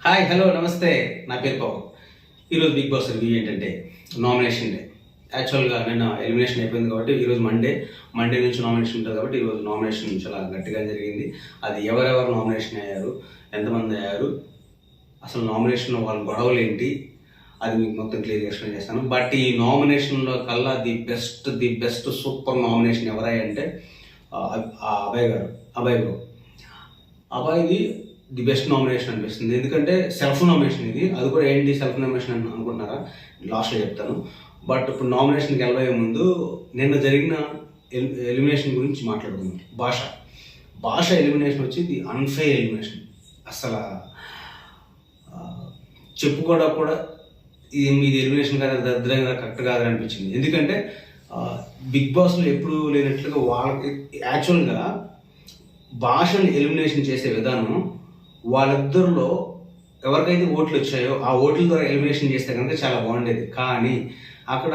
Hi hello నమస్తే. నా పేరు పవన్. ఈరోజు బిగ్ బాస్ రివ్యూ ఏంటంటే నామినేషన్ డే. యాక్చువల్గా నిన్న ఎలిమినేషన్ అయిపోయింది కాబట్టి ఈరోజు మండే నుంచి నామినేషన్ ఉంటుంది కాబట్టి ఈరోజు నామినేషన్ చాలా గట్టిగా జరిగింది. అది ఎవరెవరు నామినేషన్ అయ్యారు, ఎంతమంది అయ్యారు, అసలు నామినేషన్లో వాళ్ళ గొడవలు ఏంటి, అది మీకు మొత్తం క్లియర్గా ఎక్స్ప్లెయిన్ చేస్తాను. బట్ ఈ నామినేషన్లో కల్లా ది బెస్ట్ సూపర్ నామినేషన్ ఎవరాయి అంటే అభయ్ బ్రో. అభయ్ది ది బెస్ట్ నామినేషన్ అనిపిస్తుంది. ఎందుకంటే సెల్ఫ్ నామినేషన్ ఇది. అది కూడా ఏంటి సెల్ఫ్ నామినేషన్ అని అనుకుంటున్నారా, లాస్ట్లో చెప్తాను. బట్ ఇప్పుడు నామినేషన్కి వెళ్ళబోయే ముందు నిన్న జరిగిన ఎలిమినేషన్ గురించి మాట్లాడుకుందాం. భాష ఎలిమినేషన్ వచ్చి ది అన్ఫెయిర్ ఎలిమినేషన్. అసలు చెప్పుకోవడం కూడా ఇది ఎలిమినేషన్ కాదు, దరిద్రంగా కరెక్ట్ కాదని అనిపించింది. ఎందుకంటే బిగ్ బాస్లో ఎప్పుడు లేనట్లుగా వాళ్ళకి యాక్చువల్గా భాషను ఎలిమినేషన్ చేసే విధానం, వాళ్ళిద్దరిలో ఎవరికైతే ఓట్లు వచ్చాయో ఆ ఓట్ల ద్వారా ఎలిమినేషన్ చేస్తే కనుక చాలా బాగుండేది. కానీ అక్కడ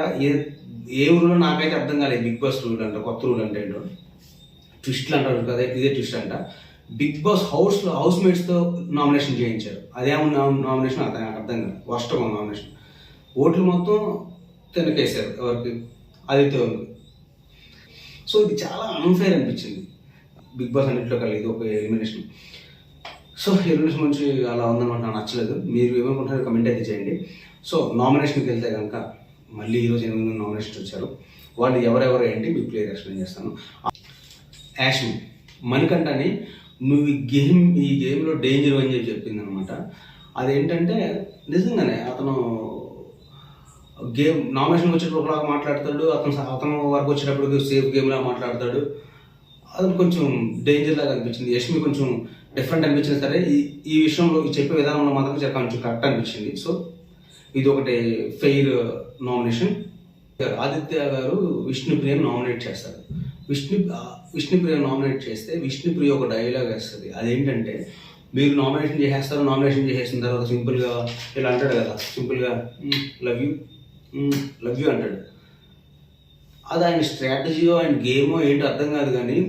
ఏ ఊరిలో నాకైతే అర్థం కాలేదు. బిగ్ బాస్ రూల్ అంట, కొత్త రూల్ అంటే ఏంటో ట్విస్ట్లు అంటారు కదా, ఇదే ట్విస్ట్ అంట. బిగ్ బాస్ హౌస్ మేట్స్తో నామినేషన్ చేయించారు. అదేమో నామినేషన్ నాకు అర్థం కాదు. Worst nomination. ఓట్లు మొత్తం తినకేశారు ఎవరికి, ఆదిత్య. సో ఇది చాలా అన్ఫెయిర్ అనిపించింది. బిగ్ బాస్ అన్నింటిలో కలిగి ఇది ఒక ఎలిమినేషన్. సో ఎలిమినేషన్ గురించి అలా ఉందన్నమాట, నాకు నచ్చలేదు. మీరు ఏమనుకుంటారో కమెంట్ అయితే చేయండి. సో నామినేషన్కి వెళ్తే కనుక మళ్ళీ ఈరోజు 8 నామినేషన్స్ వచ్చారు. వాళ్ళు ఎవరెవరు ఏంటి మీకు క్లియర్ ఎక్స్ప్లెయిన్ చేస్తాను. యాష్మి మణికంఠని నువ్వు ఈ గేమ్లో డేంజర్ అని చెప్పింది అనమాట. అదేంటంటే నిజంగానే అతను గేమ్ నామినేషన్కి వచ్చేటప్పుడు ఒకలాగా మాట్లాడతాడు, అతను వరకు వచ్చేటప్పుడు సేఫ్ గేమ్లా మాట్లాడతాడు. అది కొంచెం డేంజర్ లాగా అనిపించింది. యష్మి కొంచెం డిఫరెంట్ అనిపించింది. సరే ఈ విషయంలో చెప్పే విధానంలో మాత్రం కొంచెం కరెక్ట్ అనిపించింది. సో ఇది ఒకటి ఫెయిర్ నామినేషన్. ఆదిత్య గారు విష్ణుప్రియని నామినేట్ చేస్తారు. విష్ణుప్రియ నామినేట్ చేస్తే విష్ణుప్రియ ఒక డైలాగ్ వేస్తుంది. అదేంటంటే, మీరు నామినేషన్ చేసేసిన తర్వాత సింపుల్గా ఇలా అంటాడు కదా, సింపుల్గా లవ్ యూ అంటాడు. అది ఆయన స్ట్రాటజీయో ఆయన గేమో ఏంటో అర్థం కాదు. కానీ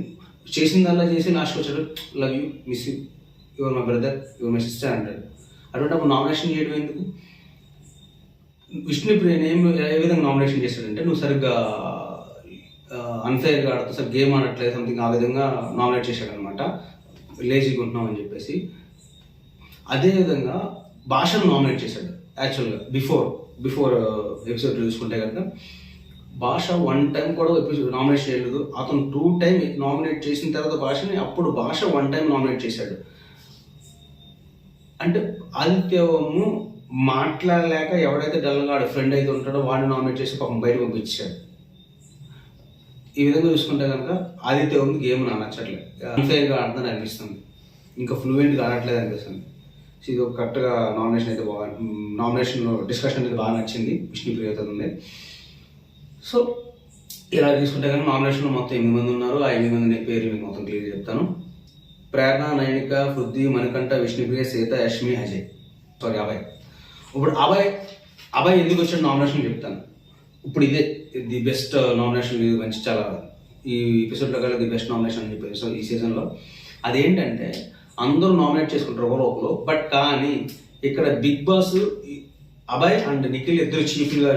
చేసిందల్లా చేసి లాస్ట్కి వచ్చాడు love you, miss you, your my brother, your my sister అంటాడు. అటువంటి అప్పుడు నామినేషన్ చేయడం ఎందుకు? విష్ణుప్రియని ఏ విధంగా నామినేషన్ చేశాడంటే, నువ్వు సరిగ్గా అన్ఫెయిర్గా ఆడుతూ సరే గేమ్ ఆడట్లేదు సంథింగ్, ఆ విధంగా నామినేట్ చేశాడనమాట. లేజీగా ఉంటున్నావు అని చెప్పేసి. అదేవిధంగా భాషను నామినేట్ చేశాడు. యాక్చువల్గా బిఫోర్ ఎపిసోడ్ చూసుకుంటే కనుక భాష 1 టైం కూడా ఎపిసోడ్ నామినేట్ చేయలేదు. అతను 2 టైం నామినేట్ చేసిన తర్వాత భాషని, అప్పుడు భాష 1 టైం నామినేట్ చేశాడు. అంటే ఆదిత్యము మాట్లాడలేక ఎవడైతే డల్గా ఫ్రెండ్ అయితే ఉంటాడో వాడిని నామినేట్ చేసి పాపం బయట పంపించాడు. ఈ విధంగా చూసుకుంటే కనుక ఆదిత్య గేమ్ నాకు నచ్చట్లేదు, అన్ఫెయిర్గా ఆడుతుందని అనిపిస్తుంది, ఇంకా ఫ్లూయెంట్గా ఆడట్లేదు అనిపిస్తుంది. సో ఇది ఒక కరెక్ట్గా నామినేషన్ అయితే నామినేషన్ డిస్కషన్ అయితే బాగా నచ్చింది. విష్ణుప్రియతో ఉంది. సో ఇలా తీసుకుంటే కనుక నామినేషన్లో మొత్తం 8 మంది ఉన్నారు. ఆ 8 మంది పేరు మీకు మొత్తం క్లియర్ చెప్తాను. ప్రేరణ, నయనిక, పృథ్వీ, మణికంఠ, విష్ణుప్రియ, సీత, యష్మి, అభయ్. ఇప్పుడు అభయ్ ఎందుకు వచ్చాడు నామినేషన్ చెప్తాను. ఇప్పుడు ఇదే ది బెస్ట్ నామినేషన్, ఇది మంచి చాలా ఈ ఎపిసోడ్లో కల్లా ది బెస్ట్ నామినేషన్ అని చెప్పేసి. సో ఈ సీజన్లో అదేంటంటే అందరూ నామినేట్ చేసుకుంటారు ఒకరు. బట్ కానీ ఇక్కడ Bigg Boss Abhay and Nikhil ఇద్దరు చీఫ్గా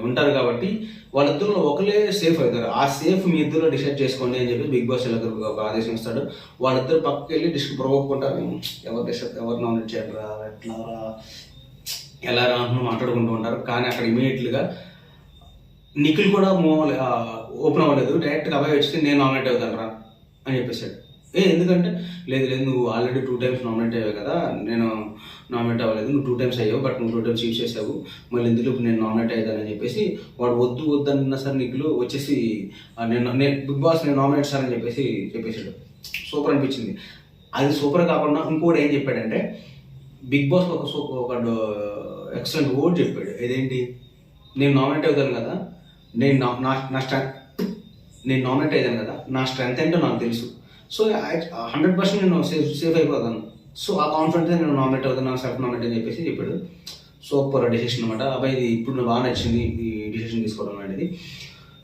ఉంటారు కాబట్టి వాళ్ళిద్దరిలో ఒకరే సేఫ్ అవుతారు. ఆ సేఫ్ మీ ఇద్దరు డిసైడ్ చేసుకోండి అని చెప్పి బిగ్ బాస్ వీళ్ళిద్దరు ఒక ఆదేశం ఇస్తాడు. వాళ్ళిద్దరు పక్కకి వెళ్ళి ప్రొవోక్కుంటారు. ఎవరు నామినేట్ చేయరా, ఎలా రా అంటూ మాట్లాడుకుంటూ ఉంటారు. కానీ అక్కడ ఇమీడియట్లీగా నిఖిల్ కూడా ఓపెన్ అవ్వలేదు. డైరెక్ట్గా అభయ్ వచ్చి నేను నామినేట్ అవుతాను రా అని చెప్పేసాడు. ఎందుకంటే లేదు నువ్వు ఆల్రెడీ 2 టైమ్స్ నామినేట్ అయ్యావు కదా, నేను నామినేట్ అవ్వలేదు, నువ్వు 2 టైమ్స్ అయ్యావు, బట్ నువ్వు 2 టైమ్స్ చీఫ్ చేసావు, మళ్ళీ ఎందుకు నేను నామినేట్ అయ్యానని చెప్పేసి వాడు వద్దు అన్న సార్ నిఖిల్ వచ్చేసి నేను బిగ్ బాస్ నేను నామినేట్ సార్ అని చెప్పేసాడు. సూపర్ అనిపించింది. అది సూపర్ కాకుండా ఇంకోటి ఏం చెప్పాడంటే, బిగ్ బాస్ ఒక ఎక్సలెంట్ వర్డ్ చెప్పాడు. ఇదేంటి, నేను నామినేట్ అవుతాను కదా, నేను నామినేట్ అయ్యాను కదా, నా స్ట్రెంత్ ఏంటో నాకు తెలుసు. సో 100% నేను సేఫ్ అయిపోతాను. సో ఆ కాన్ఫిడెన్స్ నేను నామినేట్ అవుతాను, సెల్ఫ్ నామినేట్ అని చెప్పాడు. సూపర్ డెసిషన్ అనమాట. అబ్బాయి ఇది ఇప్పుడు బాగా నచ్చింది ఈ డిసిషన్ తీసుకోవడం అనేది.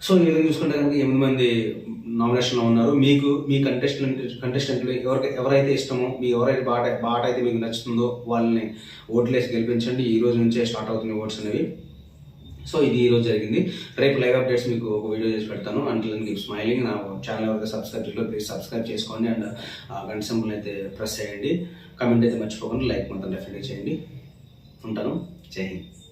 సో ఈ విధంగా చూసుకుంటే కనుక 8 మంది నామినేషన్లో ఉన్నారు. మీకు మీ కంటెస్టెంట్లు ఎవరైతే ఇష్టమో, మీ ఎవరైతే బాట అయితే మీకు నచ్చుతుందో వాళ్ళని ఓట్లేసి గెలిపించండి. ఈ రోజు నుంచే స్టార్ట్ అవుతున్నాయి ఓట్స్ అనేవి. సో ఇది ఈరోజు జరిగింది. రేపు లైవ్ అప్డేట్స్ మీకు ఒక వీడియో చేసి పెడతాను. Until keep smiling. నా ఛానల్ ఎవరైతే సబ్స్క్రైబ్ చేయలేదు ప్లీజ్ సబ్స్క్రైబ్ చేసుకోండి అండ్ గంట సింబల్ అయితే ప్రెస్ చేయండి. కమెంట్ అయితే మర్చిపోకుండా లైక్ మాత్రం డెఫినెట్గా చేయండి. ఉంటాను. జై హింద్.